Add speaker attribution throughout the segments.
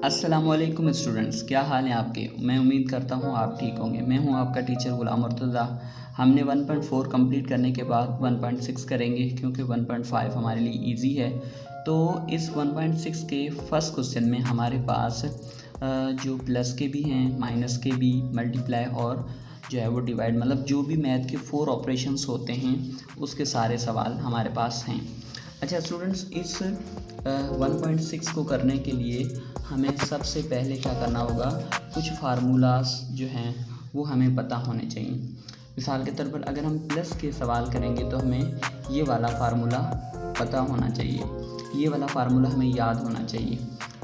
Speaker 1: अस्सलामुअलैकुम स्टूडेंट्स, क्या हाल है आपके। मैं उम्मीद करता हूँ आप ठीक होंगे। मैं हूँ आपका टीचर गुलाम मुर्तज़ा। हमने 1.4 कंप्लीट करने के बाद 1.6 करेंगे क्योंकि 1.5 हमारे लिए इजी है। तो इस 1.6 के फर्स्ट क्वेश्चन में हमारे पास जो प्लस के भी हैं, माइनस के भी, मल्टीप्लाई और जो है वो डिवाइड, मतलब जो भी मैथ के 4 ऑपरेशंस होते हैं उसके सारे सवाल हमारे पास हैं। अच्छा स्टूडेंट्स, इस 1.6 को करने के लिए हमें सबसे पहले क्या करना होगा, कुछ फार्मूलास जो हैं वो हमें पता होने चाहिए। मिसाल के तौर पर अगर हम प्लस के सवाल करेंगे तो हमें ये वाला फार्मूला पता होना चाहिए, ये वाला फार्मूला हमें याद होना चाहिए।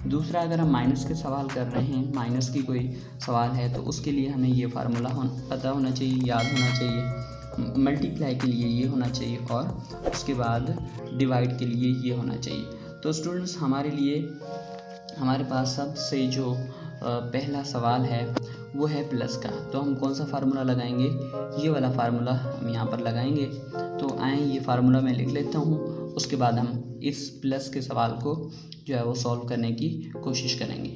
Speaker 1: दूसरा, अगर हम माइनस के सवाल कर रहे हैं, माइनस की कोई सवाल है तो उसके लिए हमें ये फार्मूला पता होना चाहिए, याद होना चाहिए। मल्टीप्लाई के लिए ये होना चाहिए और उसके बाद डिवाइड के लिए ये होना चाहिए। तो स्टूडेंट्स, हमारे पास सबसे जो पहला सवाल है वो है प्लस का। तो हम कौन सा फार्मूला लगाएंगे, ये वाला फार्मूला हम यहाँ पर लगाएंगे। तो आए ये फार्मूला मैं लिख लेता हूँ, उसके बाद हम इस प्लस के सवाल को जो है वो सॉल्व करने की कोशिश करेंगे।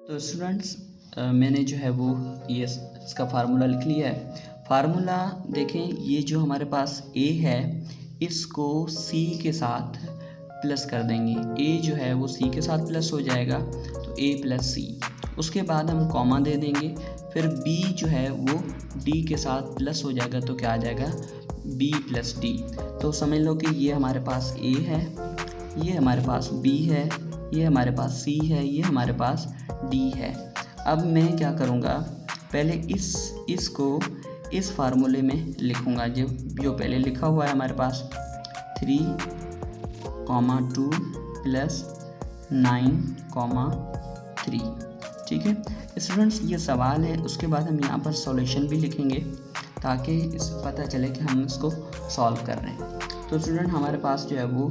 Speaker 1: तो स्टूडेंट्स, मैंने जो है वो ये इसका फार्मूला लिख लिया है। फार्मूला देखें, ये जो हमारे पास ए है इसको सी के साथ प्लस कर देंगे। ए जो है वो सी के साथ प्लस हो जाएगा, तो ए प्लस सी। उसके बाद हम कॉमा दे देंगे, फिर बी जो है वो डी के साथ प्लस हो जाएगा, तो क्या आ जाएगा, बी प्लस डी। तो समझ लो कि ये हमारे पास ए है, ये हमारे पास बी है, ये हमारे पास सी है, ये हमारे पास डी है। अब मैं क्या करूँगा, पहले इसको इस फार्मूले में लिखूँगा जो पहले लिखा हुआ है हमारे पास 3,2 प्लस 9,3। ठीक है स्टूडेंट्स, ये सवाल है। उसके बाद हम यहाँ पर सॉल्यूशन भी लिखेंगे ताकि इस पता चले कि हम इसको सॉल्व कर रहे हैं। तो स्टूडेंट, हमारे पास जो है वो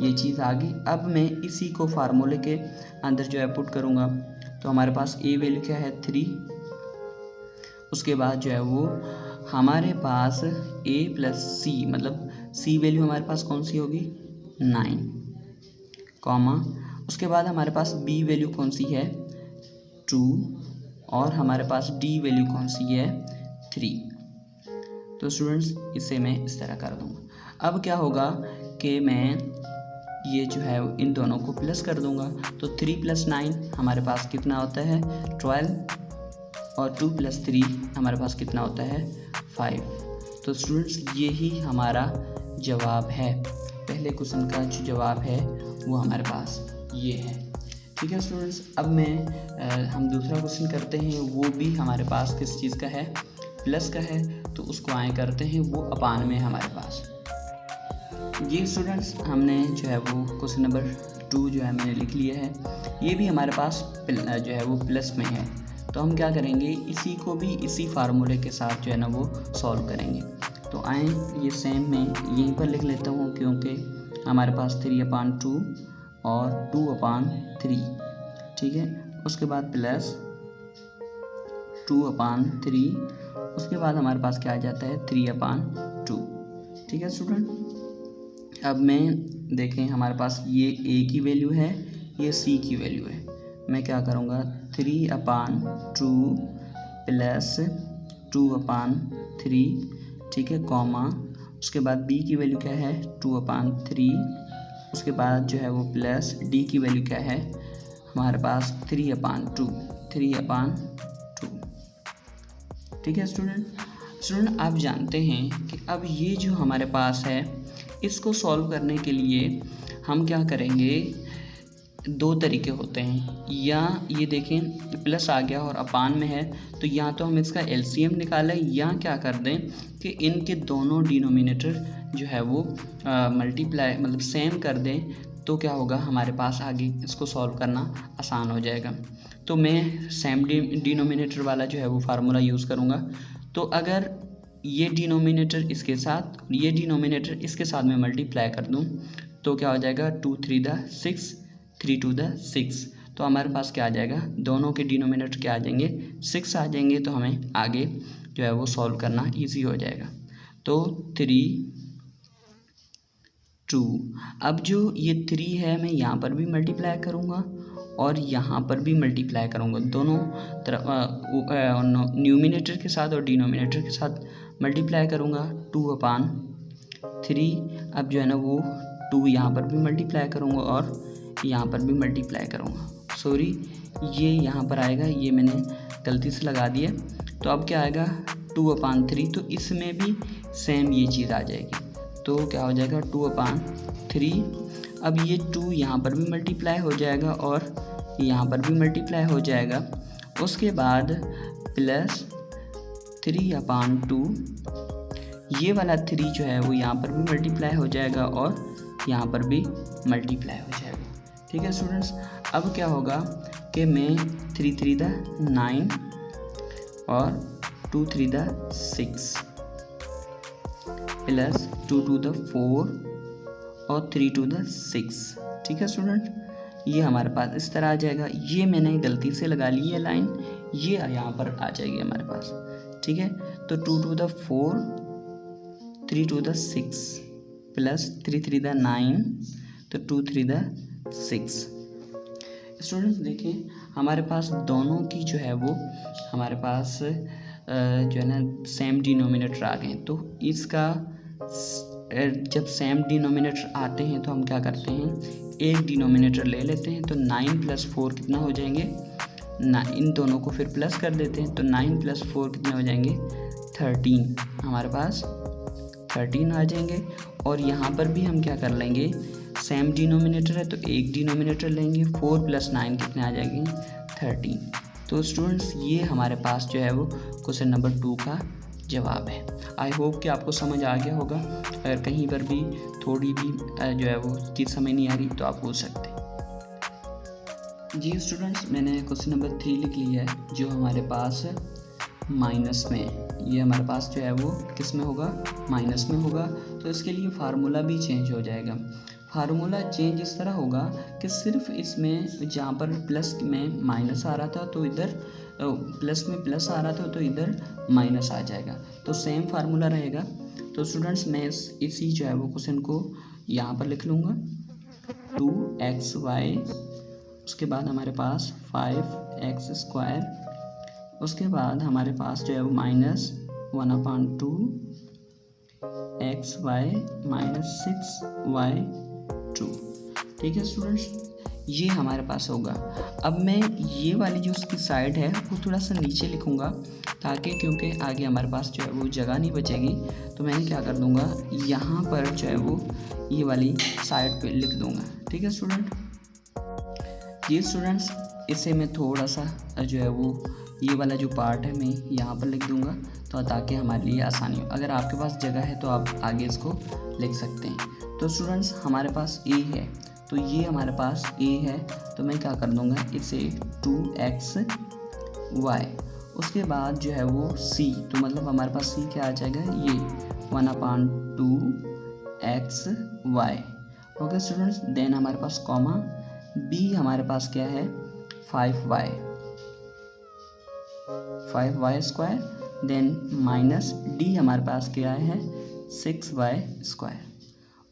Speaker 1: ये चीज़ आ गई। अब मैं इसी को फार्मूले के अंदर जो है पुट करूँगा। तो हमारे पास ए वैल्यू क्या है 3, उसके बाद जो है वो हमारे पास ए प्लस सी, मतलब सी वैल्यू हमारे पास कौन सी होगी 9, कॉमा, उसके बाद हमारे पास बी वैल्यू कौन सी है 2 और हमारे पास डी वैल्यू कौन सी है 3। तो स्टूडेंट्स, इसे मैं इस तरह कर दूँगा। अब क्या होगा कि मैं ये जो है इन दोनों को प्लस कर दूँगा। तो 3 + 9 हमारे पास कितना होता है 12 और 2 + 3 हमारे पास कितना होता है 5। तो स्टूडेंट्स, यही हमारा जवाब है। पहले क्वेश्चन का जो जवाब है वो हमारे पास ये है। ठीक है स्टूडेंट्स, अब हम दूसरा क्वेश्चन करते हैं। वो भी हमारे पास किस चीज़ का है, प्लस का है। तो उसको आए करते हैं, वो अपान में हमारे पास। जी स्टूडेंट्स, हमने जो है वो क्वेश्चन नंबर 2 जो है मैंने लिख लिया है। ये भी हमारे पास जो है वो प्लस में है। तो हम क्या करेंगे, इसी को भी इसी फार्मूले के साथ जो है ना वो सॉल्व करेंगे। तो आए ये सेम मैं यहीं पर लिख लेता हूँ क्योंकि हमारे पास 3/2 और 2/3। ठीक है, उसके बाद प्लस 2/3, उसके बाद हमारे पास क्या आ जाता है 3/2। ठीक है स्टूडेंट, अब मैं देखें हमारे पास ये ए की वैल्यू है, ये सी की वैल्यू है। मैं क्या करूँगा 3/2 प्लस 2/3, ठीक है, कॉमा, उसके बाद बी की वैल्यू क्या है 2/3, उसके बाद जो है वो प्लस डी की वैल्यू क्या है हमारे पास 3/2। ठीक है स्टूडेंट, आप जानते हैं कि अब ये जो हमारे पास है इसको सॉल्व करने के लिए हम क्या करेंगे, 2 तरीके होते हैं। या ये देखें प्लस आ गया और अपान में है, तो या तो हम इसका एलसीएम निकालें या क्या कर दें कि इनके दोनों डिनोमिनेटर जो है वो मल्टीप्लाई मतलब सेम कर दें। तो क्या होगा, हमारे पास आगे इसको सॉल्व करना आसान हो जाएगा। तो मैं सेम डिनोमिनेटर वाला जो है वो फार्मूला यूज़ करूँगा। तो अगर ये डिनोमिनेटर इसके साथ, ये डिनोमिनेटर इसके साथ में मल्टीप्लाई कर दूं तो क्या हो जाएगा 2 3 6, 3 2 6। तो हमारे पास क्या आ जाएगा, दोनों के डिनोमिनेटर क्या आ जाएंगे 6 आ जाएंगे। तो हमें आगे जो है वो सॉल्व करना इजी हो जाएगा। तो 3 2। अब जो ये 3 है मैं यहाँ पर भी मल्टीप्लाई करूँगा और यहाँ पर भी मल्टीप्लाई करूँगा, दोनों तरफ न्यूमिनेटर के साथ और डिनोमिनेटर के साथ मल्टीप्लाई करूँगा 2/3। अब जो है ना वो 2 यहाँ पर भी मल्टीप्लाई करूँगा और यहाँ पर भी मल्टीप्लाई करूँगा। सॉरी, ये यहाँ पर आएगा, ये मैंने गलती से लगा दिया। तो अब क्या आएगा 2/3, तो इसमें भी सेम ये चीज़ आ जाएगी। तो क्या हो जाएगा 2/3। अब ये 2 यहाँ पर भी मल्टीप्लाई हो जाएगा और यहाँ पर भी मल्टीप्लाई हो जाएगा। उसके बाद प्लस 3/2, ये वाला 3 जो है वो यहाँ पर भी मल्टीप्लाई हो जाएगा और यहाँ पर भी मल्टीप्लाई हो जाएगा। ठीक है स्टूडेंट्स, अब क्या होगा कि मैं 3 3 9 और 2 3 6 प्लस 2 2 4 और 3 2 6। ठीक है स्टूडेंट, ये हमारे पास इस तरह आ जाएगा। ये मैंने गलती से लगा ली है लाइन, ये यहाँ पर आ जाएगी हमारे पास। ठीक है, तो 2 2 4 3 2 6 प्लस 3 3 9, तो 2 3 6। स्टूडेंट्स देखिए हमारे पास दोनों की जो है वो हमारे पास जो है ना सेम डिनोमिनेटर आ गए। तो इसका जब सेम डिनोमिनेटर आते हैं तो हम क्या करते हैं, एक डिनोमिनेटर ले लेते हैं। तो 9 + 4 कितना हो जाएंगे, इन दोनों को फिर प्लस कर देते हैं। तो 9 + 4 कितने हो जाएंगे, 13। हमारे पास 13 आ जाएंगे। और यहाँ पर भी हम क्या कर लेंगे, सेम डिनोमिनेटर है तो एक डिनोमिनेटर लेंगे। 4 + 9 कितने आ जाएंगे, 13। तो स्टूडेंट्स ये हमारे पास जो है वो क्वेश्चन नंबर 2 का जवाब है। आई होप कि आपको समझ आ गया होगा। अगर कहीं पर भी थोड़ी भी जो है वो चीज़ समझ नहीं आ रही तो आप पूछ सकते हैं। जी स्टूडेंट्स, मैंने क्वेश्चन नंबर 3 लिख लिया है जो हमारे पास माइनस में है। ये हमारे पास जो है वो किस में होगा, माइनस में होगा। तो इसके लिए फार्मूला भी चेंज हो जाएगा। फार्मूला चेंज इस तरह होगा कि सिर्फ इसमें जहाँ पर प्लस में माइनस आ रहा था तो इधर प्लस में प्लस आ रहा था तो इधर माइनस आ जाएगा। तो सेम फार्मूला रहेगा। तो स्टूडेंट्स मैं इसी जो है वो क्वेश्चन को यहाँ पर लिख लूँगा 2xy, उसके बाद हमारे पास 5x², उसके बाद हमारे पास जो है वो -1/2 xy -6y2। ठीक है स्टूडेंट्स, ये हमारे पास होगा। अब मैं ये वाली जो उसकी साइड है वो थोड़ा सा नीचे लिखूँगा ताकि, क्योंकि आगे हमारे पास जो है वो जगह नहीं बचेगी। तो मैंने क्या कर दूँगा, यहाँ पर जो है वो ये वाली साइड पे लिख दूँगा। ठीक है स्टूडेंट, ये स्टूडेंट्स इसे मैं थोड़ा सा जो है वो ये वाला जो पार्ट है मैं यहाँ पर लिख दूँगा तो ताकि हमारे लिए आसानी हो। अगर आपके पास जगह है तो आप आगे इसको लिख सकते हैं। तो स्टूडेंट्स हमारे पास a है, तो ये हमारे पास a है तो मैं क्या कर दूँगा, इसे 2xy, उसके बाद जो है वो c, तो मतलब हमारे पास c क्या आ जाएगा, ये 1/2xy। ओके स्टूडेंट्स, देन हमारे पास कॉमा b हमारे पास क्या है 5y², देन माइनस d हमारे पास क्या है 6y²।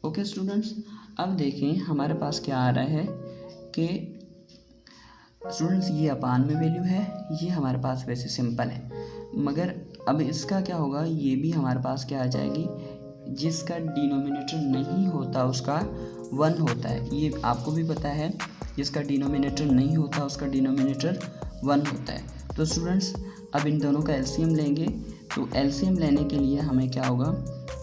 Speaker 1: ओके स्टूडेंट्स, अब देखें हमारे पास क्या आ रहा है कि स्टूडेंट्स ये अपान में वैल्यू है, ये हमारे पास वैसे सिंपल है, मगर अब इसका क्या होगा, ये भी हमारे पास क्या आ जाएगी, जिसका डिनोमिनेटर नहीं होता उसका 1 होता है। ये आपको भी पता है, जिसका डिनोमिनेटर नहीं होता उसका डिनोमिनेटर 1 होता है। तो स्टूडेंट्स अब इन दोनों का एलसीएम लेंगे। तो एलसीएम लेने के लिए हमें क्या होगा,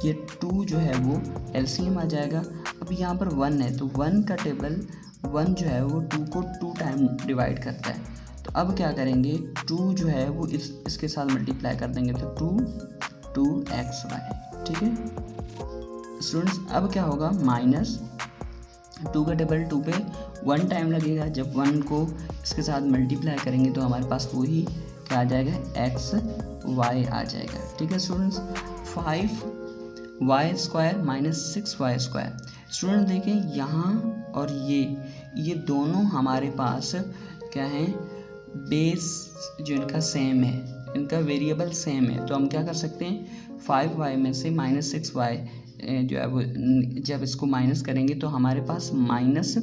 Speaker 1: ये 2 जो है वो एलसीएम आ जाएगा। अब यहाँ पर 1 है तो 1 का टेबल 1 जो है वो 2 को 2 टाइम डिवाइड करता है। तो अब क्या करेंगे, 2 जो है वो इसके साथ मल्टीप्लाई कर देंगे तो 2xy। ठीक है स्टूडेंट्स, अब क्या होगा, -2 का टेबल 2 पे 1 टाइम लगेगा। जब 1 को इसके साथ मल्टीप्लाई करेंगे तो हमारे पास वही क्या आ जाएगा, xy आ जाएगा। ठीक है स्टूडेंट्स, 5y² -6y²। स्टूडेंट देखें यहाँ और ये दोनों हमारे पास क्या है, बेस जो इनका सेम है, इनका वेरिएबल सेम है। तो हम क्या कर सकते हैं, 5y में से -6y जो है वो जब इसको माइनस करेंगे तो हमारे पास माइनस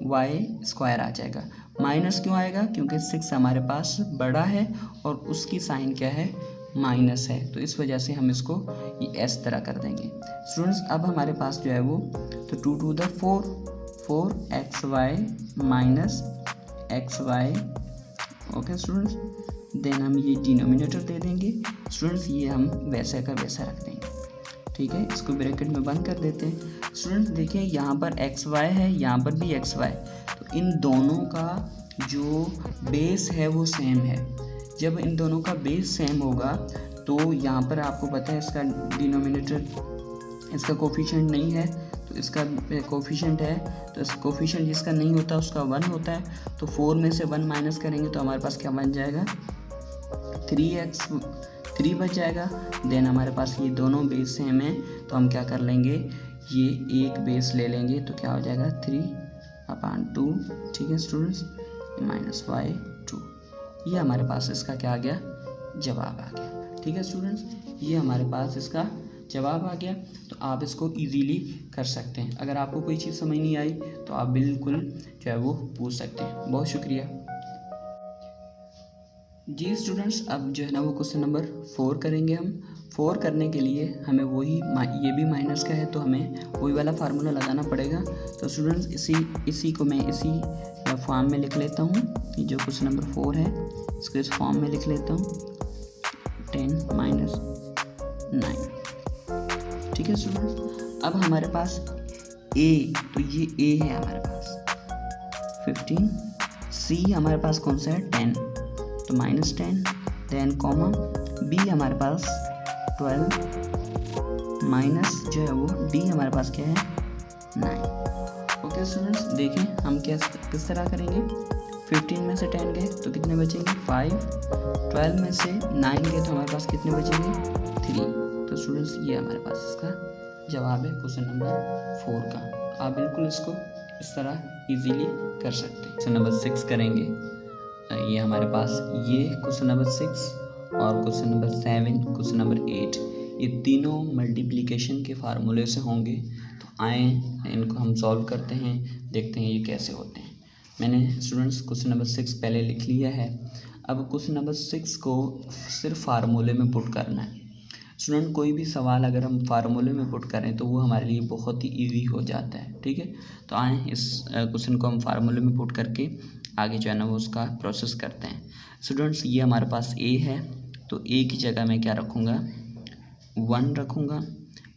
Speaker 1: वाई स्क्वायर आ जाएगा। माइनस क्यों आएगा? क्योंकि 6 हमारे पास बड़ा है और उसकी साइन क्या है? माइनस है, तो इस वजह से हम इसको ये इस तरह कर देंगे। स्टूडेंट्स अब हमारे पास जो है वो तो 2 to the 4 xy minus xy। Okay students, then हम ये डिनोमिनेटर दे देंगे। स्टूडेंट्स ये हम वैसा का वैसा रख देंगे, ठीक है। इसको ब्रैकेट में बंद कर देते हैं। स्टूडेंट्स देखिए यहाँ पर xy है, यहाँ पर भी xy, तो इन दोनों का जो बेस है वो सेम है। जब इन दोनों का बेस सेम होगा तो यहाँ पर आपको पता है इसका डिनोमिनेटर, इसका कोफिशिएंट नहीं है तो इसका कोफिशिएंट है, तो इस कोफिशिएंट जिसका नहीं होता उसका 1 होता है। तो 4 में से 1 माइनस करेंगे तो हमारे पास क्या बन जाएगा? 3 बच जाएगा। देन हमारे पास ये दोनों बेस सेम है तो हम क्या कर लेंगे, ये एक बेस ले लेंगे तो क्या हो जाएगा 3/2, ठीक है स्टूडेंट्स, माइनस वाई 2। ये हमारे पास इसका क्या आ गया? जवाब आ गया, ठीक है स्टूडेंट्स, ये हमारे पास इसका जवाब आ गया। तो आप इसको इजीली कर सकते हैं। अगर आपको कोई चीज़ समझ नहीं आई तो आप बिल्कुल जो है वो पूछ सकते हैं। बहुत शुक्रिया जी स्टूडेंट्स। अब जो है ना वो क्वेश्चन नंबर 4 करेंगे हम। 4 करने के लिए हमें वही, ये भी माइनस का है तो हमें वही वाला फार्मूला लगाना पड़ेगा। तो स्टूडेंट्स इसी को मैं इसी फॉर्म में लिख लेता हूँ। ये जो क्वेश्चन नंबर 4 है इसको इस फॉर्म में लिख लेता हूँ, 10 माइनस 9, ठीक है स्टूडेंट्स। अब हमारे पास a, तो ये a है हमारे पास 15, c हमारे पास कौन सा है? 10, तो -10, देन कॉमा b हमारे पास 12 माइनस जो है वो d हमारे पास क्या है? 9। ओके स्टूडेंट्स देखें हम किस तरह करेंगे। 15 में से 10 गए तो कितने बचेंगे? 5। 12 में से 9 गए तो हमारे पास कितने बचेंगे? 3। तो स्टूडेंट्स ये हमारे पास इसका जवाब है क्वेश्चन नंबर 4 का। आप बिल्कुल इसको इस तरह इजीली कर सकते हैं। क्वेश्चन नंबर 6 करेंगे। ये हमारे पास ये क्वेश्चन नंबर 6 और क्वेश्चन नंबर 7, क्वेश्चन नंबर 8, ये तीनों मल्टीप्लिकेशन के फार्मूले से होंगे। तो आए इनको हम सॉल्व करते हैं, देखते हैं ये कैसे होते हैं। मैंने स्टूडेंट्स क्वेश्चन नंबर 6 पहले लिख लिया है। अब क्वेश्चन नंबर 6 को सिर्फ फार्मूले में पुट करना है। स्टूडेंट कोई भी सवाल अगर हम फार्मूले में पुट करें तो वो हमारे लिए बहुत ही इजी हो जाता है, ठीक है। तो आए इस क्वेश्चन को हम फार्मूले में पुट करके आगे जो है ना वो उसका प्रोसेस करते हैं। स्टूडेंट्स ये हमारे पास a है तो a की जगह मैं क्या रखूँगा? 1 रखूँगा।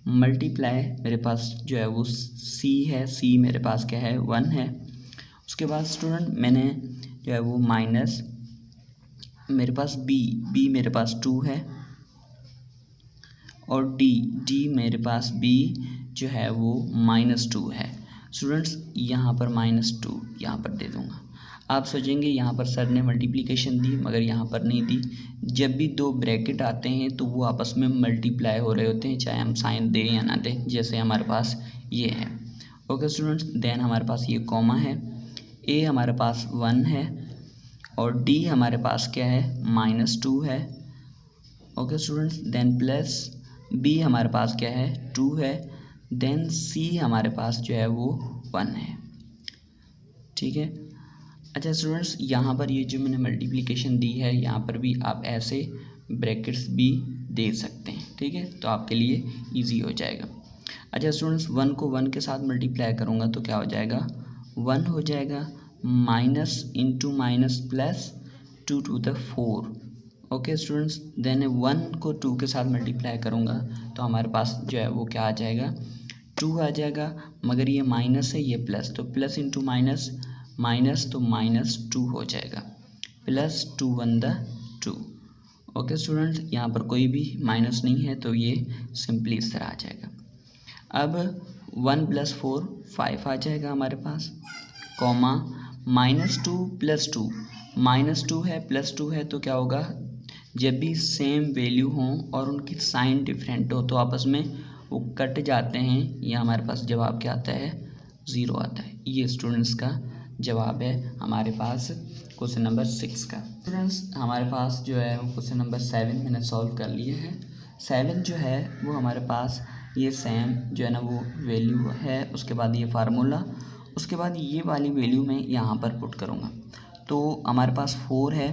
Speaker 1: मल्टीप्लाई मेरे पास जो है वो c है, c मेरे पास क्या है? 1 है। उसके बाद स्टूडेंट मैंने जो है वो माइनस मेरे पास b मेरे पास 2 है और d मेरे पास b जो है वो -2 है। स्टूडेंट्स यहाँ पर -2 यहाँ पर दे दूँगा। आप सोचेंगे यहाँ पर सर ने मल्टीप्लिकेशन दी मगर यहाँ पर नहीं दी। जब भी दो ब्रैकेट आते हैं तो वो आपस में मल्टीप्लाई हो रहे होते हैं, चाहे हम साइन दें या ना दें, जैसे हमारे पास ये है। ओके स्टूडेंट्स, देन हमारे पास ये कॉमा है, a हमारे पास 1 है और d हमारे पास क्या है? -2 है। Okay students, then plus b हमारे पास क्या है? 2 है। देन c हमारे पास जो है वो 1 है, ठीक है। अच्छा स्टूडेंट्स, यहाँ पर ये जो मैंने मल्टीप्लिकेशन दी है यहाँ पर भी आप ऐसे ब्रैकेट्स भी दे सकते हैं, ठीक है, तो आपके लिए इजी हो जाएगा। अच्छा स्टूडेंट्स, 1 को 1 के साथ मल्टीप्लाई करूँगा तो क्या हो जाएगा? 1 हो जाएगा, minus into minus plus 2 to the 4। Okay students, then 1 को 2 के साथ मल्टीप्लाई करूँगा तो हमारे पास जो है वो क्या आ जाएगा? 2 आ जाएगा, मगर ये माइनस है ये प्लस, तो प्लस इंटू माइनस माइनस तो -2 हो जाएगा, प्लस 2 1 द 2। ओके स्टूडेंट्स, यहाँ पर कोई भी माइनस नहीं है तो ये सिंपली इस तरह आ जाएगा। अब 1 + 4 5 आ जाएगा हमारे पास, कॉमा -2 + 2, -2 है +2 है तो क्या होगा? जब भी सेम वैल्यू हों और उनकी साइन डिफरेंट हो तो आपस में वो कट जाते हैं। ये हमारे पास जवाब क्या आता है? 0 आता है। ये स्टूडेंट्स का जवाब है हमारे पास क्वेश्चन नंबर 6 का। स्टूडेंट्स, हमारे पास जो है क्वेश्चन नंबर 7 मैंने सॉल्व कर लिया है। 7 जो है वो हमारे पास ये सेम जो है ना वो वैल्यू है, उसके बाद ये फार्मूला, उसके बाद ये वाली वैल्यू मैं यहाँ पर पुट करूँगा। तो हमारे पास 4 है,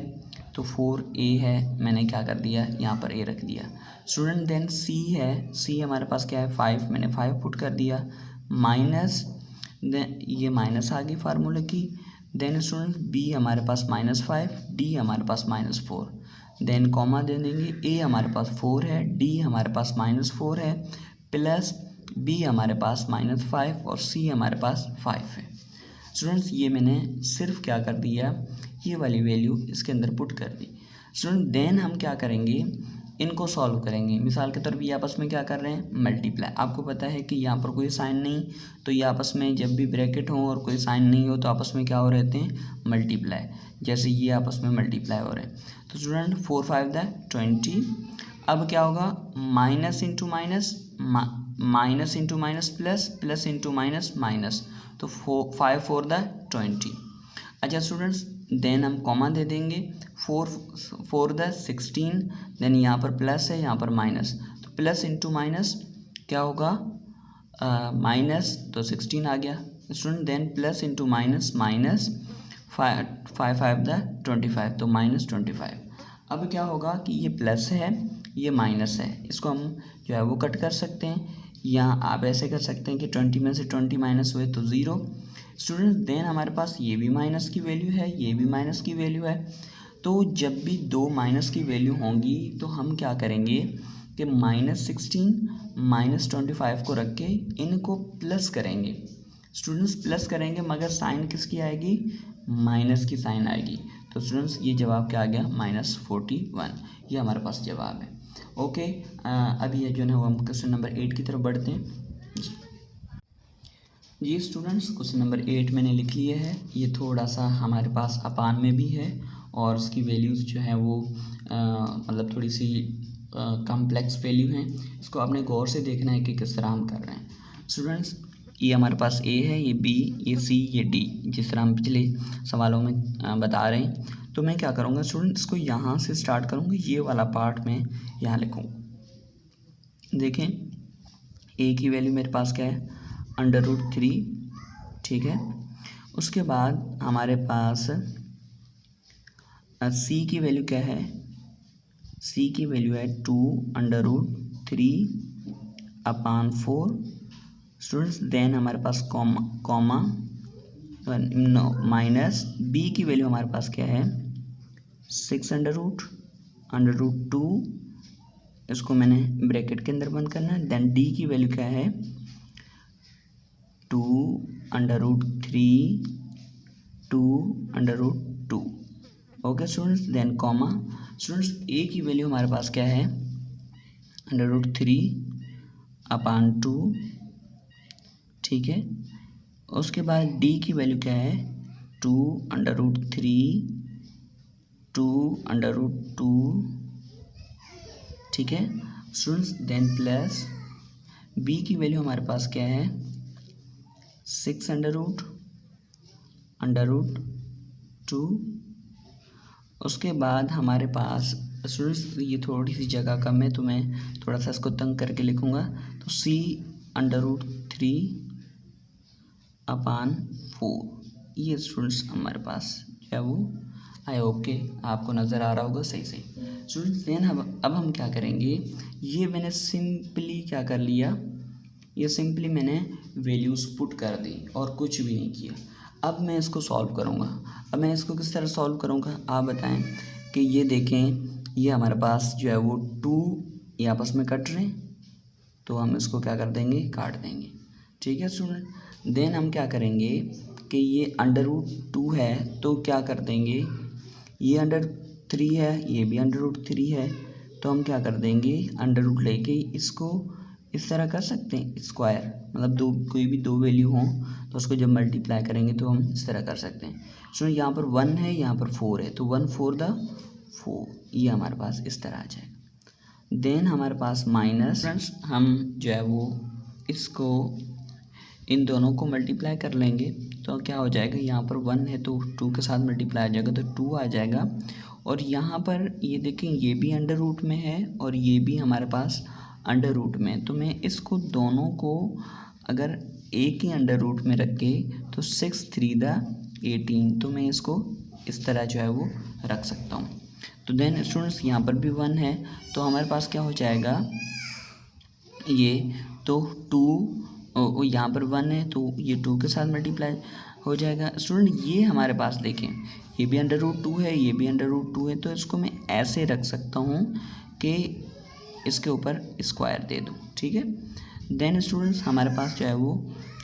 Speaker 1: तो 4a है, मैंने क्या कर दिया यहाँ पर a रख दिया। स्टूडेंट देन c है, c हमारे पास क्या है 5, मैंने 5 पुट कर दिया, माइनस देन ये माइनस आ गई फार्मूले की। देन स्टूडेंट b हमारे पास -5, d हमारे पास -4, देन कॉमा दे देंगे, a हमारे पास 4 है, d हमारे पास -4 है, प्लस b हमारे पास -5 और c हमारे पास 5 है। स्टूडेंट्स ये मैंने सिर्फ क्या कर दिया, ये वाली वैल्यू इसके अंदर पुट कर दी। स्टूडेंट देन हम क्या करेंगे, इनको सॉल्व करेंगे। मिसाल के तौर पर ये आपस में क्या कर रहे हैं, मल्टीप्लाई। आपको पता है कि यहाँ पर कोई साइन नहीं, तो ये आपस में जब भी ब्रैकेट हो और कोई साइन नहीं हो तो आपस में क्या हो रहते हैं, मल्टीप्लाई। जैसे ये आपस में मल्टीप्लाई हो रहे हैं। तो स्टूडेंट 4 5 20। अब क्या होगा, minus into minus, minus into minus plus, plus into minus minus, तो 5 4 20। अच्छा स्टूडेंट्स देन हम कॉमा दे देंगे, 4 4 16, देन यहाँ पर प्लस है यहाँ पर माइनस, तो प्लस इंटू माइनस क्या होगा, माइनस, तो 16 आ गया student. Then plus into minus, minus 5 5 25, तो -25। अब क्या होगा कि ये प्लस है ये माइनस है, इसको हम जो है वो कट कर सकते हैं, या आप ऐसे कर सकते हैं कि 20 में से 20 माइनस हुए तो 0। स्टूडेंट देन हमारे पास ये भी माइनस की वैल्यू है, ये भी माइनस की वैल्यू है। तो जब भी दो माइनस की वैल्यू होंगी तो हम क्या करेंगे कि -16 -25 को रख के इनको प्लस करेंगे। स्टूडेंट्स प्लस करेंगे मगर साइन किसकी आएगी, माइनस की साइन आएगी। तो स्टूडेंट्स ये जवाब क्या आ गया, -41। ये हमारे पास जवाब है। ओके, अभी ये जो है वो हम क्वेश्चन नंबर 8 की तरफ बढ़ते हैं। जी स्टूडेंट्स क्वेश्चन नंबर 8 मैंने लिख लिए है। ये थोड़ा सा हमारे पास अपान में भी है और उसकी वैल्यूज़ जो है वो मतलब थोड़ी सी कॉम्प्लेक्स वैल्यू हैं। इसको आपने गौर से देखना है कि किस तरह हम कर रहे हैं। स्टूडेंट्स ये हमारे पास ए है, ये बी, ये सी, ये डी, जिस तरह हम पिछले सवालों में बता रहे हैं। तो मैं क्या करूँगा स्टूडेंट्स, इसको यहाँ से स्टार्ट करूँगा, ये वाला पार्ट मैं यहाँ लिखूँगा। देखें ए की वैल्यू मेरे पास क्या है, √3, ठीक है। उसके बाद हमारे पास सी की वैल्यू क्या है, सी की वैल्यू है 2√3/4 स्टूडेंट्स। देन हमारे पास कॉमा माइनस बी की वैल्यू हमारे पास क्या है 6√2, इसको मैंने ब्रैकेट के अंदर बंद करना है। देन डी की वैल्यू क्या है 2√3/2। Okay students, then comma students A की वैल्यू हमारे पास क्या है √3/2, ठीक है। उसके बाद डी की वैल्यू क्या है 2√3/2, ठीक है स्टूडेंट्स। देन प्लस बी की वैल्यू हमारे पास क्या है 6√2। उसके बाद हमारे पास स्टूडेंट्स ये थोड़ी सी जगह कम है तो मैं थोड़ा सा इसको तंग करके लिखूँगा, तो C√3/4 ये स्टूडेंट्स हमारे पास जो है वो आई होप के आपको नज़र आ रहा होगा सही से। स्टूडेंट्स देन अब हम क्या करेंगे, ये मैंने सिंपली क्या कर लिया, ये सिंपली मैंने वैल्यूज़ पुट कर दी और कुछ भी नहीं किया। अब मैं इसको सॉल्व करूँगा। अब मैं इसको किस तरह सॉल्व करूँगा आप बताएं। कि ये देखें ये हमारे पास जो है वो 2 ये आपस में कट रहे हैं, तो हम इसको क्या कर देंगे, काट देंगे, ठीक है स्टूडेंट। देन हम क्या करेंगे कि ये √2 है तो क्या कर देंगे, ये √3 है, ये भी √3 है, तो हम क्या कर देंगे √ लेके इसको इस तरह कर सकते हैं स्क्वायर, मतलब कोई भी दो वैल्यू हो तो उसको जब मल्टीप्लाई करेंगे तो हम इस तरह कर सकते हैं। सो यहाँ पर 1 है, यहाँ पर 4 है, तो 1/4 ये हमारे पास इस तरह आ जाएगा। देन हमारे पास माइनस, फ्रेंड्स हम जो है वो इसको इन दोनों को मल्टीप्लाई कर लेंगे तो क्या हो जाएगा, यहाँ पर 1 है तो 2 के साथ मल्टीप्लाई आ जाएगा तो 2 आ जाएगा। और यहाँ पर ये देखें ये भी √ में है और ये भी हमारे पास अंडर रूट में, तो मैं इसको दोनों को अगर एक ही अंडर रूट में रख के तो 6 3 द 18, तो मैं इसको इस तरह जो है वो रख सकता हूँ। तो देन स्टूडेंट्स यहाँ पर भी 1 है, तो हमारे पास क्या हो जाएगा ये, तो 2 यहाँ पर 1 है तो ये 2 के साथ मल्टीप्लाई हो जाएगा। स्टूडेंट ये हमारे पास देखें, ये भी अंडर रूट 2 है, ये भी अंडर रूट 2 है, तो इसको मैं ऐसे रख सकता हूँ कि इसके ऊपर स्क्वायर दे दूँ, ठीक है। देन स्टूडेंट्स हमारे पास जो है वो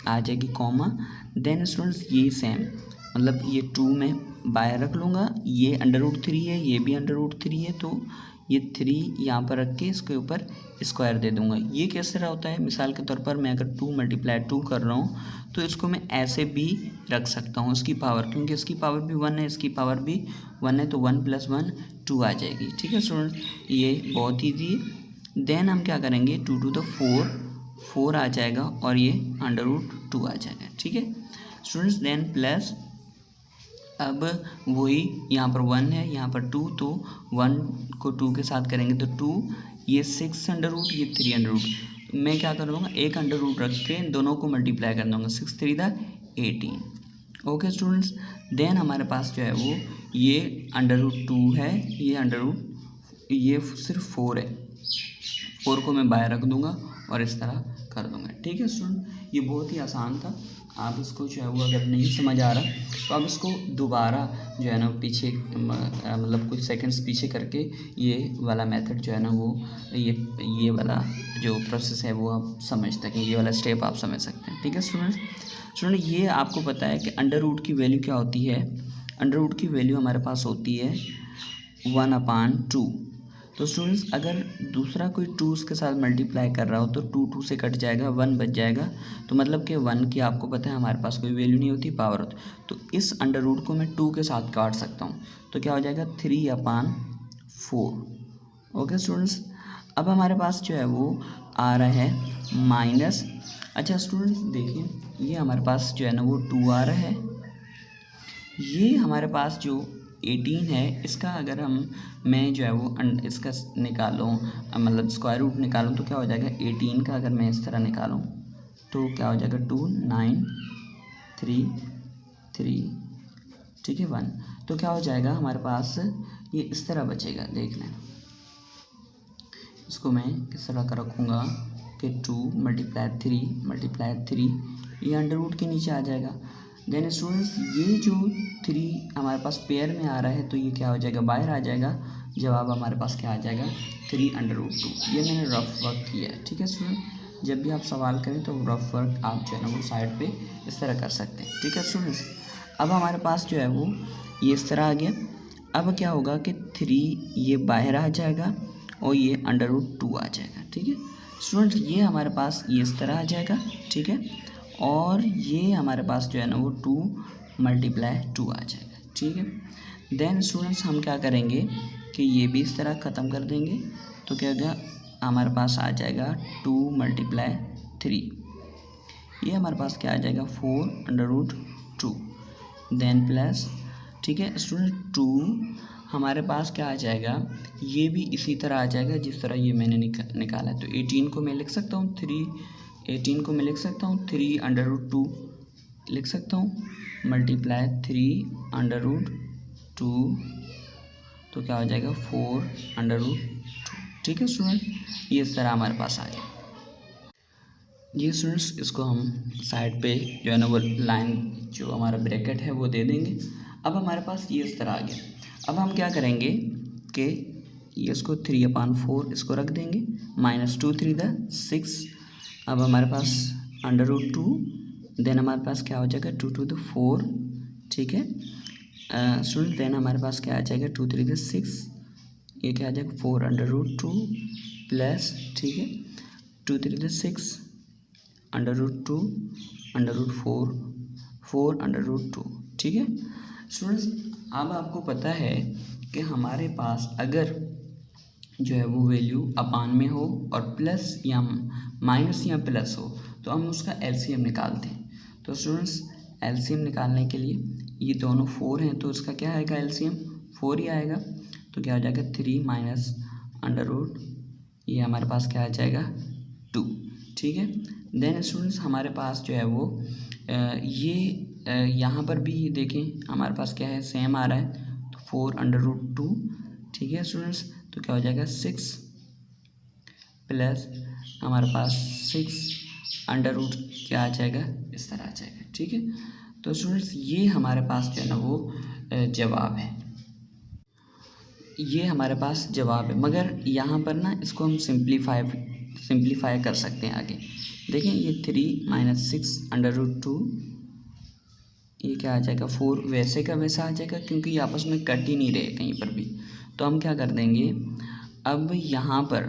Speaker 1: आ जाएगी कॉमा। देन स्टूडेंट्स ये सेम, मतलब ये 2 में बाहर रख लूँगा, ये अंडर रूट 3 है, ये भी अंडर रूट 3 है, तो ये 3 यहाँ पर रख के इसके ऊपर स्क्वायर दे दूँगा। ये किस तरह होता है, मिसाल के तौर पर मैं अगर 2 मल्टीप्लाई 2 कर रहा हूँ तो इसको मैं ऐसे भी रख सकता हूँ, इसकी पावर, क्योंकि इसकी पावर भी 1 है, इसकी पावर भी 1 है, तो 1 + 1 2 आ जाएगी, ठीक है स्टूडेंट। ये बहुत ईजी है। देन हम क्या करेंगे, 2 to the 4 आ जाएगा और ये अंडर रूट 2 आ जाएगा, ठीक है स्टूडेंट्स। देन प्लस, अब वही यहाँ पर 1 है, यहाँ पर 2, तो 1 को 2 के साथ करेंगे तो 2, ये 6 अंडर रूट, ये 3 अंडर रूट, मैं क्या कर लूँगा एक अंडर रूट रख के दोनों को मल्टीप्लाई कर दूँगा, 6 3 द 18। ओके स्टूडेंट्स, देन हमारे पास जो है वो ये अंडर रूट 2 है, ये अंडर रूट, ये सिर्फ 4 है, 4 को मैं बाहर रख दूँगा और इस तरह कर दूँगा, ठीक है स्टूडेंट। ये बहुत ही आसान था, आप इसको जो है वो अगर नहीं समझ आ रहा तो आप इसको दोबारा जो है ना पीछे, मतलब कुछ सेकंड्स पीछे करके ये वाला मेथड जो है ना वो ये वाला जो प्रोसेस है वो आप समझ सकें, ये वाला स्टेप आप समझ सकते हैं, ठीक है स्टूडेंट। ये आपको पता है कि अंडर रूट की वैल्यू क्या होती है, अंडर रूट की वैल्यू हमारे पास होती है 1/2। तो स्टूडेंट्स अगर दूसरा कोई 2 उसके साथ मल्टीप्लाई कर रहा हो तो 2 2 से कट जाएगा, 1 बच जाएगा, तो मतलब कि 1 की आपको पता है हमारे पास कोई वैल्यू नहीं होती, पावर होती, तो इस अंडर रूट को मैं 2 के साथ काट सकता हूँ, तो क्या हो जाएगा 3/4। ओके स्टूडेंट्स, अब हमारे पास जो है वो आ रहा है माइनस, अच्छा स्टूडेंट्स देखिए ये हमारे पास जो है ना वो 2 आ रहा है, ये हमारे पास जो 18 है इसका अगर मैं जो है वो इसका निकालूँ, मतलब स्क्वायर रूट निकालूँ तो क्या हो जाएगा 18 का अगर मैं इस तरह निकालूँ तो क्या हो जाएगा 2 9 3 3, ठीक है 1, तो क्या हो जाएगा हमारे पास ये इस तरह बचेगा। देख लें, इसको मैं किस तरह का रखूँगा कि 2 × 3 ये अंडर रूट के नीचे आ जाएगा। देन स्टूडेंट्स ये जो 3 हमारे पास पेयर में आ रहा है तो ये क्या हो जाएगा बाहर आ जाएगा, जवाब हमारे पास क्या आ जाएगा 3/2। ये मैंने रफ वर्क किया है, ठीक है स्टूडेंट। जब भी आप सवाल करें तो रफ वर्क आप जो है ना वो साइड पे इस तरह कर सकते हैं, ठीक है स्टूडेंट्स। अब हमारे पास जो है वो ये इस तरह आ गया। अब क्या होगा कि 3 ये बाहर आ जाएगा और ये √2 आ जाएगा, ठीक है स्टूडेंट्स। ये हमारे पास ये इस तरह आ जाएगा, ठीक है, और ये हमारे पास जो है ना वो 2 × 2 आ जाएगा, ठीक है। देन स्टूडेंट्स हम क्या करेंगे कि ये भी इस तरह ख़त्म कर देंगे, तो क्या होगा हमारे पास आ जाएगा 2 × 3, ये हमारे पास क्या आ जाएगा 4/2। देन प्लस, ठीक है स्टूडेंट 2 हमारे पास क्या आ जाएगा, ये भी इसी तरह आ जाएगा जिस तरह ये मैंने निकाला है। तो 18 को मैं लिख सकता हूँ 18 को मैं लिख सकता हूँ 3/2 लिख सकता हूँ, मल्टीप्लाई 3/2, तो क्या हो जाएगा 4/2, ठीक है स्टूडेंट। ये इस तरह हमारे पास आ गया। ये स्टूडेंट्स इसको हम साइड पे जो है ना वो लाइन जो हमारा ब्रैकेट है वो दे देंगे। अब हमारे पास ये इस तरह आ गया। अब हम क्या करेंगे कि ये इसको 3/4 इसको रख देंगे, -2 3 द 6। अब हमारे पास √2, देन हमारे पास क्या हो जाएगा 2 to the 4, ठीक है स्टूडेंट। देन हमारे पास क्या आ जाएगा 2 3 the 6, ये क्या आ जाएगा 4/2 प्लस, ठीक है 2 3 the 6 √2 √4 4/2, ठीक है स्टूडेंट्स। अब आपको पता है कि हमारे पास अगर जो है वो वैल्यू अपान में हो और प्लस या माइनस या प्लस हो तो हम उसका एलसीएम निकालते हैं। तो स्टूडेंट्स एलसीएम निकालने के लिए ये दोनों 4 हैं तो इसका क्या आएगा एलसीएम 4 ही आएगा। तो क्या हो जाएगा 3 - √, ये हमारे पास क्या आ जाएगा 2, ठीक है। देन स्टूडेंट्स हमारे पास जो है वो यहाँ पर भी देखें हमारे पास क्या है सेम आ रहा है, तो 4√2, ठीक है स्टूडेंट्स। तो क्या हो जाएगा 6 प्लस हमारे पास 6 क्या आ जाएगा, इस तरह आ जाएगा, ठीक है। तो स्टूडेंट्स ये हमारे पास जो है ना वो जवाब है, ये हमारे पास जवाब है। मगर यहाँ पर ना इसको हम सिंप्लीफाई कर सकते हैं आगे। देखें ये 3 - 6√2 ये क्या आ जाएगा 4, वैसे का वैसा आ जाएगा क्योंकि ये आपस में कट ही नहीं रहे कहीं पर भी। तो हम क्या कर देंगे, अब यहाँ पर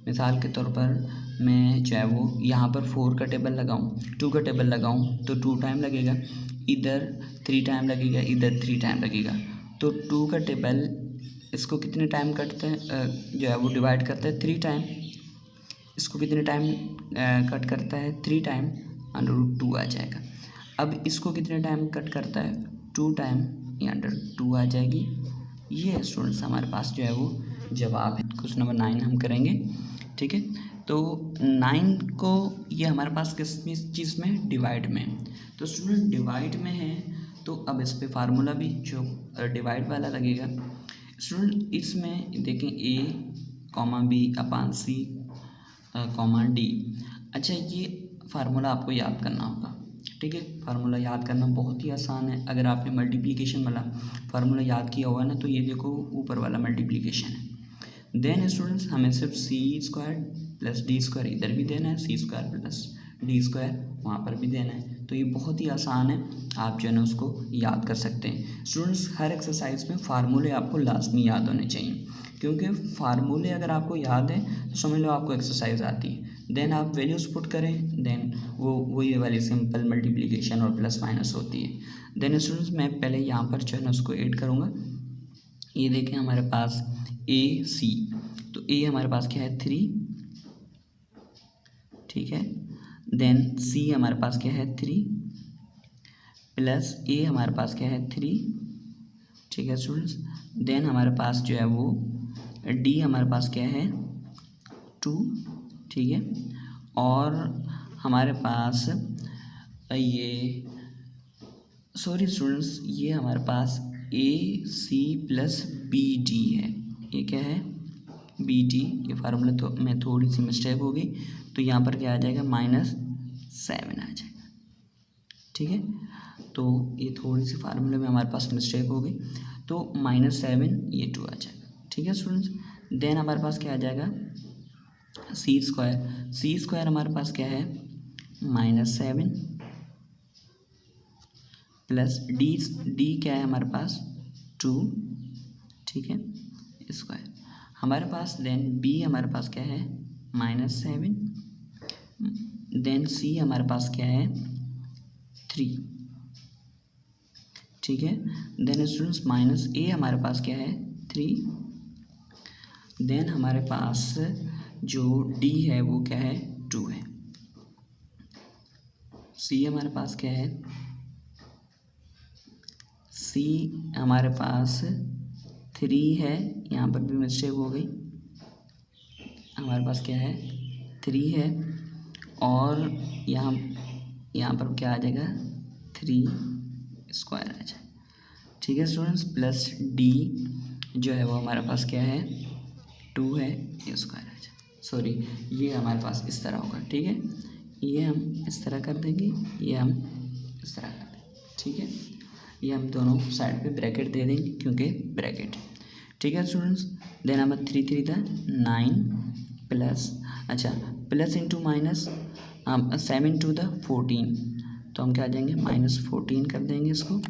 Speaker 1: मिसाल के तौर पर मैं जो है वो यहाँ पर 4 का टेबल लगाऊँ, 2 का टेबल लगाऊँ तो 2 टाइम लगेगा, इधर 3 टाइम लगेगा, इधर 3 टाइम लगेगा। तो 2 का टेबल इसको कितने टाइम कटते हैं जो है वो डिवाइड करता है 3 टाइम, इसको कितने टाइम कट करता है 3 टाइम, √2 आ जाएगा। अब इसको कितने टाइम कट करता है 2 टाइम, ये √2 आ जाएगी। ये स्टूडेंट्स हमारे पास जो है वो जवाब है। क्वेश्चन नंबर 9 हम करेंगे, ठीक है। तो 9 को ये हमारे पास किस चीज़ में, डिवाइड में। तो स्टूडेंट डिवाइड में है तो अब इस पे फार्मूला भी जो डिवाइड वाला लगेगा। स्टूडेंट इसमें देखें A, B/C, D। अच्छा ये फार्मूला आपको याद करना होगा, ठीक है। फार्मूला याद करना बहुत ही आसान है। अगर आपने मल्टीप्लिकेशन वाला फार्मूला याद किया हुआ ना, तो ये देखो ऊपर वाला मल्टीप्लिकेशन है। देन स्टूडेंट्स हमें सिर्फ C² + D² इधर भी देना है, C² + D² वहाँ पर भी देना है। तो ये बहुत ही आसान है, आप जो है ना उसको याद कर सकते हैं। स्टूडेंट्स हर एक्सरसाइज में फार्मूले आपको लाजमी याद होने चाहिए, क्योंकि फार्मूले अगर आपको याद है तो समझ लो आपको एक्सरसाइज आती है। देन आप वैल्यूज पुट करें, देन वही वाली सिंपल मल्टीप्लिकेशन और प्लस माइनस होती है। देन स्टूडेंट्स मैं पहले यहाँ पर जो है ना उसको ऐड करूँगा। ये देखें हमारे पास AC, तो A हमारे पास क्या है 3, ठीक है। देन C हमारे पास क्या है 3 प्लस A हमारे पास क्या है 3, ठीक है स्टूडेंट्स। देन हमारे पास जो है वो D हमारे पास क्या है 2, ठीक है। और हमारे पास ये सॉरी स्टूडेंट्स ये हमारे पास AC + BD है, ये क्या है BD। ये फार्मूला तो में थोड़ी सी मिस्टेक हो गई, तो यहाँ पर क्या आ जाएगा -7 आ जाएगा, ठीक है। तो ये थोड़ी सी फार्मूले में हमारे पास मिस्टेक हो गई, तो -7 ये 2 आ जाएगा, ठीक है स्टूडेंट्स। देन हमारे पास क्या आ जाएगा C² हमारे पास क्या है -7 प्लस D क्या है हमारे पास 2, ठीक है स्क्वायर हमारे पास। देन B हमारे पास क्या है -7, देन C हमारे पास क्या है 3, ठीक है। देन स्टूडेंट्स -A हमारे पास क्या है 3, देन हमारे पास जो D है वो क्या है 2 है। C हमारे पास क्या है, C हमारे पास 3 है, यहाँ पर भी मिस्टेक हो गई, हमारे पास क्या है 3 है, और यहाँ पर क्या आ जाएगा 3² आ जाएगा, ठीक है स्टूडेंट्स। प्लस D जो है वो हमारे पास क्या है 2 है, ये स्क्वायर आ जाएगा। सॉरी ये हमारे पास इस तरह होगा, ठीक है। ये हम इस तरह कर देंगे, ये हम इस तरह कर देंगे, ठीक है। ये हम दोनों साइड पे ब्रैकेट दे देंगे क्योंकि ब्रैकेट, ठीक है स्टूडेंट्स। देन हमें 3 3 था 9 प्लस, अच्छा प्लस इंटू माइनस 7 2 था 14, तो हम क्या आ जाएंगे -14 कर देंगे इसको,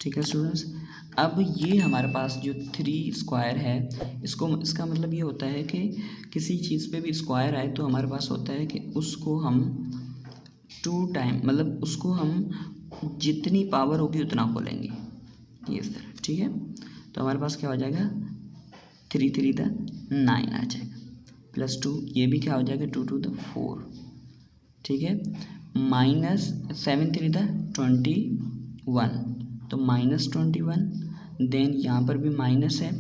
Speaker 1: ठीक है स्टूडेंट्स। अब ये हमारे पास जो 3² है इसका मतलब ये होता है कि किसी चीज़ पे भी स्क्वायर आए तो हमारे पास होता है कि उसको हम 2 टाइम मतलब उसको हम जितनी पावर होगी उतना खोलेंगे, ये इस तरह, ठीक है। तो हमारे पास क्या हो जाएगा 3 3 था 9 आ जाएगा, प्लस 2 ये भी क्या हो जाएगा 2 2 था 4, ठीक है। -7 3 था 21, तो -21, देन यहाँ पर भी माइनस है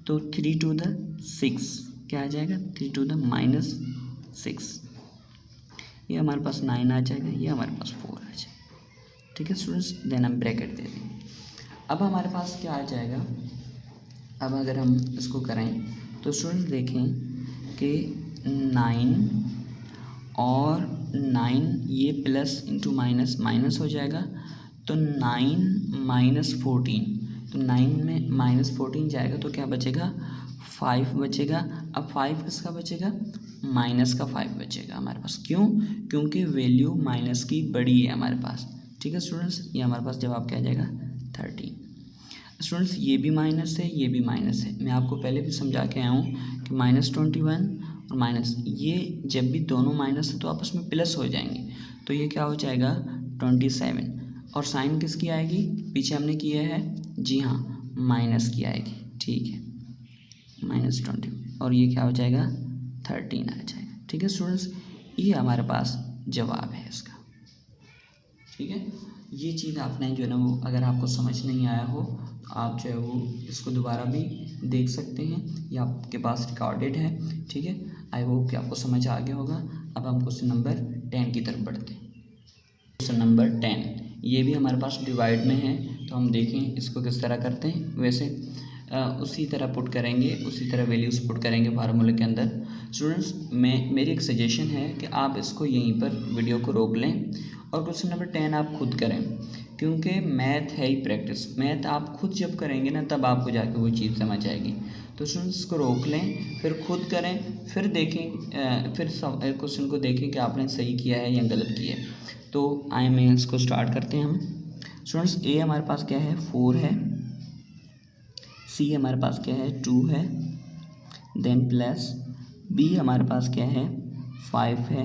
Speaker 1: तो 3 2 था 6, क्या आ जाएगा 3 टू द माइनस 6, ये हमारे पास 9 आ जाएगा, ये हमारे पास 4 आ जाएगा। ठीक है स्टूडेंट्स, देन हम ब्रैकेट दे देंगे। अब हमारे पास क्या आ जाएगा, अब अगर हम इसको करें तो स्टूडेंट्स देखें कि 9 और 9 ये प्लस इंटू माइनस माइनस हो जाएगा, तो 9 माइनस 14, तो 9 में माइनस 14 जाएगा तो क्या बचेगा 5 बचेगा। अब 5 किसका बचेगा, माइनस का 5 बचेगा हमारे पास। क्यों, क्योंकि वैल्यू माइनस की बड़ी है हमारे पास। ठीक है स्टूडेंट्स, ये हमारे पास जवाब क्या आ जाएगा 13। स्टूडेंट्स ये भी माइनस है, ये भी माइनस है, मैं आपको पहले भी समझा के आया हूँ कि -21 और माइनस, ये जब भी दोनों माइनस है तो आपस में प्लस हो जाएंगे, तो ये क्या हो जाएगा 27, और साइन किसकी आएगी, पीछे हमने किया है, जी हाँ माइनस की आएगी। ठीक है -20, और ये क्या हो जाएगा 13 आ जाएगा। ठीक है स्टूडेंट्स, ये हमारे पास जवाब है इसका। ठीक है, ये चीज़ आपने जो है ना वो अगर आपको समझ नहीं आया हो तो आप जो है वो इसको दोबारा भी देख सकते हैं, ये आपके पास रिकॉर्डेड है। ठीक है, आई होप कि आपको समझ आ गया होगा। अब हम क्वेश्चन नंबर 10 की तरफ बढ़ते हैं। क्वेश्चन नंबर 10, ये भी हमारे पास डिवाइड में है, तो हम देखें इसको किस तरह करते हैं। वैसे उसी तरह पुट करेंगे, उसी तरह वैल्यूज़ पुट करेंगे फार्मूले के अंदर। स्टूडेंट्स मेरी एक सजेशन है कि आप इसको यहीं पर वीडियो को रोक लें और क्वेश्चन नंबर 10 आप खुद करें, क्योंकि मैथ है ही प्रैक्टिस। मैथ आप खुद जब करेंगे ना तब आपको जाके वो चीज़ समझ आएगी। तो स्टूडेंट्स इसको रोक लें, फिर खुद करें, फिर देखें, फिर क्वेश्चन को देखें कि आपने सही किया है या गलत किया है। तो आए मैं इसको स्टार्ट करते हैं हम। स्टूडेंट्स ए हमारे पास क्या है 4 है, सी हमारे पास क्या है 2 है, देन प्लस बी हमारे पास क्या है 5 है,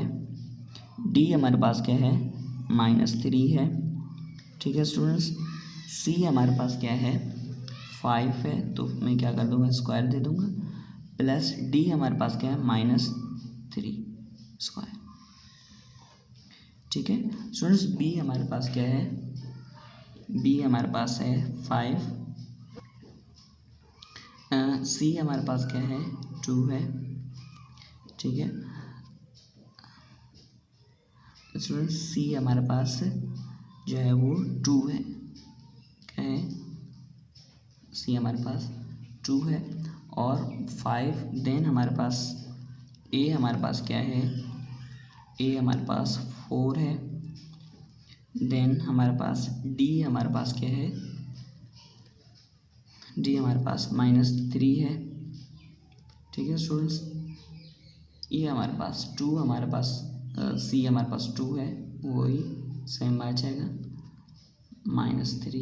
Speaker 1: डी हमारे पास क्या है -3 है। ठीक है स्टूडेंट्स, सी हमारे पास क्या है 5 है, तो मैं क्या कर दूंगा स्क्वायर दे दूंगा, प्लस डी हमारे पास क्या है -3 स्क्वायर। ठीक है स्टूडेंट्स, बी हमारे पास क्या है, बी हमारे पास है 5, सी हमारे पास क्या है 2 है। ठीक है स्टूडेंट्स, सी हमारे पास जो है वो 2 है, क्या है सी हमारे पास 2 है और 5, देन हमारे पास ए हमारे पास क्या है, ए हमारे पास 4 है, देन हमारे पास डी हमारे पास क्या है, डी हमारे पास -3 है। ठीक है स्टूडेंट्स, ये हमारे पास 2 हमारे पास सी हमारे पास 2 है, वही सेम आ जाएगा -3,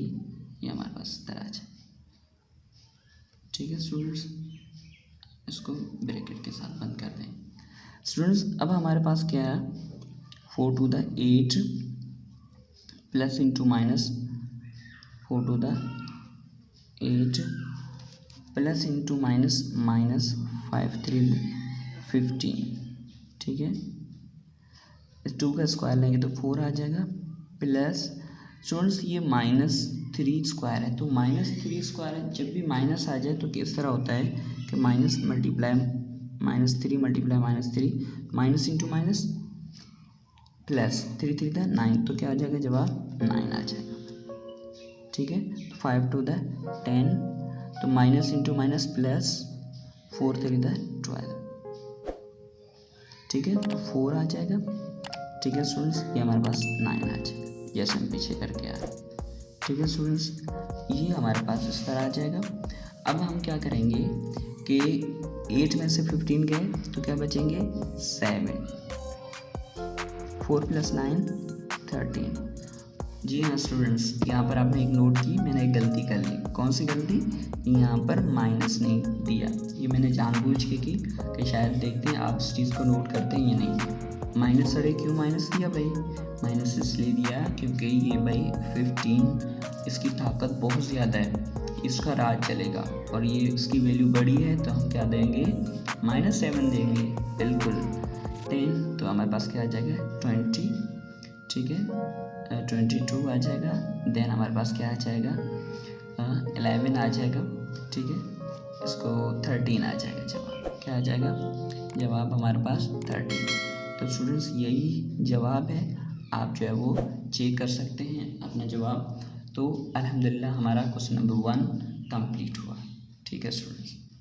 Speaker 1: ये हमारे पास इधर आ जाएगा। ठीक है स्टूडेंट्स, इसको ब्रैकेट के साथ बंद कर दें। स्टूडेंट्स अब हमारे पास क्या है 4 to the 8 plus into minus 4 to the 8 plus into minus -5 3 15। ठीक है, इस 2 का स्क्वायर लेंगे तो 4 आ जाएगा, प्लस स्टूडेंट्स ये -3 स्क्वायर है, तो -3 स्क्वायर है, जब भी माइनस आ जाए तो किस तरह होता है कि minus multiply -3 multiply -3 minus into minus plus 3 3 the 9, तो क्या आ जाएगा जवाब 9 आ जाएगा। ठीक है, 5 टू द 10, तो minus into minus plus 4 3 the 12। ठीक है, तो 4 आ जाएगा। ठीक है स्टूडेंट्स, ये हमारे पास 9 आ जाएगा जैसे हम पीछे करके आ रहे हैं। ठीक है स्टूडेंट्स, ये हमारे पास इस तरह आ जाएगा। अब हम क्या करेंगे कि 8 में से 15 गए तो क्या बचेंगे 7, 4 + 9 13। जी हाँ स्टूडेंट्स, यहाँ पर आपने एक नोट की, मैंने एक गलती कर ली। कौन सी गलती, यहाँ पर माइनस नहीं दिया, ये मैंने जानबूझ के की कि शायद देखते हैं आप इस चीज़ को नोट करते हैं या नहीं। माइनस, अरे क्यों माइनस दिया भाई, माइनस इसलिए दिया क्योंकि ये भाई 15 इसकी ताकत बहुत ज़्यादा है, इसका राज चलेगा, और ये इसकी वैल्यू बड़ी है तो हम क्या देंगे -7 देंगे, बिल्कुल 10, तो हमारे पास क्या आ जाएगा 20। ठीक है, 22 आ जाएगा, देन हमारे पास क्या आ जाएगा 11 आ जाएगा। ठीक है, इसको 13 आ जाएगा जवाब। क्या आ जाएगा जवाब हमारे पास 13। तो स्टूडेंट्स यही जवाब है, आप जो है वो चेक कर सकते हैं अपना जवाब। तो अल्हम्दुलिल्लाह हमारा क्वेश्चन नंबर 1 कंप्लीट हुआ। ठीक है स्टूडेंट्स।